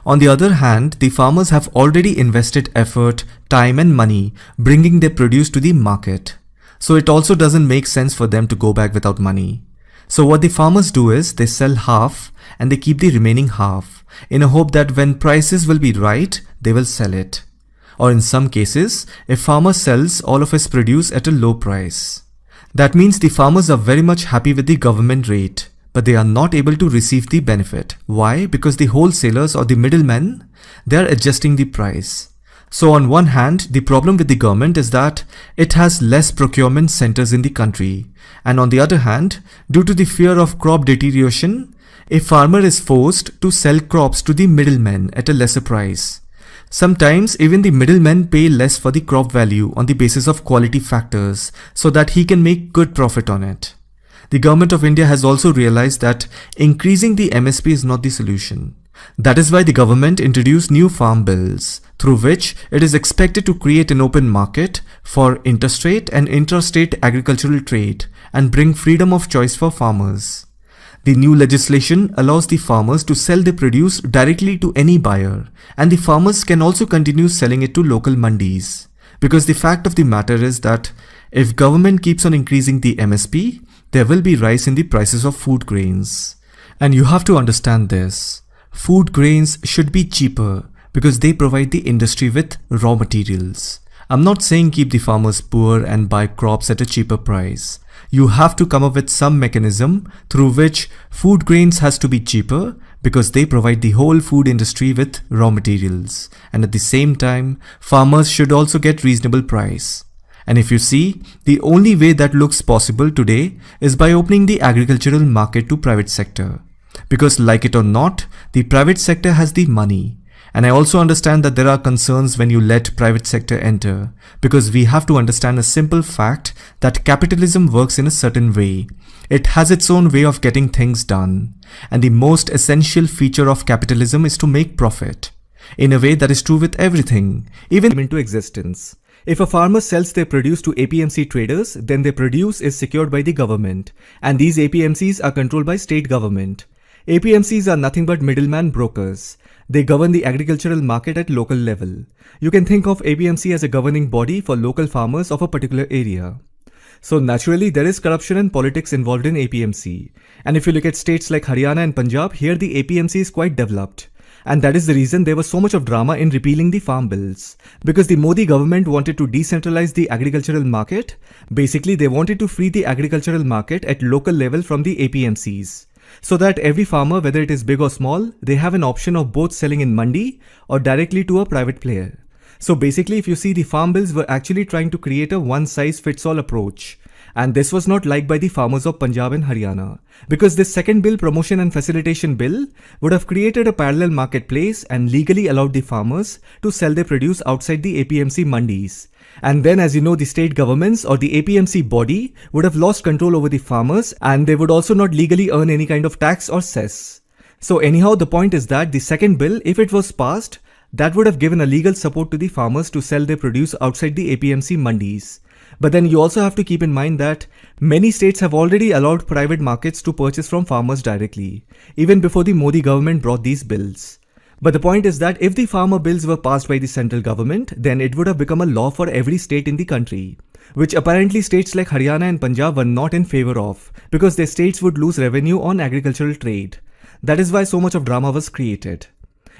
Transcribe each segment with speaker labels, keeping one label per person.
Speaker 1: On the other hand, the farmers have already invested effort, time and money bringing their produce to the market. So it also doesn't make sense for them to go back without money. So what the farmers do is they sell half and they keep the remaining half in a hope that when prices will be right, they will sell it. Or in some cases, a farmer sells all of his produce at a low price. That means the farmers are very much happy with the government rate, but they are not able to receive the benefit. Why? Because the wholesalers or the middlemen, they are adjusting the price. So on one hand, the problem with the government is that it has less procurement centers in the country. And on the other hand, due to the fear of crop deterioration, a farmer is forced to sell crops to the middlemen at a lesser price. Sometimes even the middlemen pay less for the crop value on the basis of quality factors so that he can make good profit on it. The government of India has also realized that increasing the MSP is not the solution. That is why the government introduced new farm bills, through which it is expected to create an open market for interstate and intrastate agricultural trade and bring freedom of choice for farmers. The new legislation allows the farmers to sell their produce directly to any buyer, and the farmers can also continue selling it to local mandis. Because the fact of the matter is that if government keeps on increasing the MSP, there will be rise in the prices of food grains. And you have to understand this. Food grains should be cheaper because they provide the industry with raw materials. I'm not saying keep the farmers poor and buy crops at a cheaper price. You have to come up with some mechanism through which food grains has to be cheaper because they provide the whole food industry with raw materials. And at the same time, farmers should also get reasonable price. And if you see, the only way that looks possible today is by opening the agricultural market to private sector. Because like it or not, the private sector has the money. And I also understand that there are concerns when you let private sector enter, because we have to understand a simple fact that capitalism works in a certain way. It has its own way of getting things done. And the most essential feature of capitalism is to make profit. In a way that is true with everything, even into existence. If a farmer sells their produce to APMC traders, then their produce is secured by the government. And these APMCs are controlled by state government. APMCs are nothing but middleman brokers. They govern the agricultural market at local level. You can think of APMC as a governing body for local farmers of a particular area. So naturally, there is corruption and politics involved in APMC. And if you look at states like Haryana and Punjab, here the APMC is quite developed. And that is the reason there was so much of drama in repealing the farm bills. Because the Modi government wanted to decentralize the agricultural market. Basically, they wanted to free the agricultural market at local level from the APMCs. So that every farmer, whether it is big or small, they have an option of both selling in mandi or directly to a private player. So basically, if you see, the farm bills were actually trying to create a one-size-fits-all approach. And this was not liked by the farmers of Punjab and Haryana. Because this second bill, promotion and facilitation bill, would have created a parallel marketplace and legally allowed the farmers to sell their produce outside the APMC mandis. And then, as you know, the state governments or the APMC body would have lost control over the farmers, and they would also not legally earn any kind of tax or cess. So anyhow, the point is that the second bill, if it was passed, that would have given a legal support to the farmers to sell their produce outside the APMC mandis. But then you also have to keep in mind that many states have already allowed private markets to purchase from farmers directly, even before the Modi government brought these bills. But the point is that if the farmer bills were passed by the central government, then it would have become a law for every state in the country, which apparently states like Haryana and Punjab were not in favor of, because their states would lose revenue on agricultural trade. That is why so much of drama was created.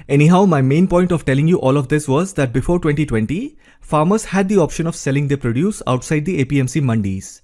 Speaker 1: Anyhow, my main point of telling you all of this was that before 2020, farmers had the option of selling their produce outside the APMC mandis.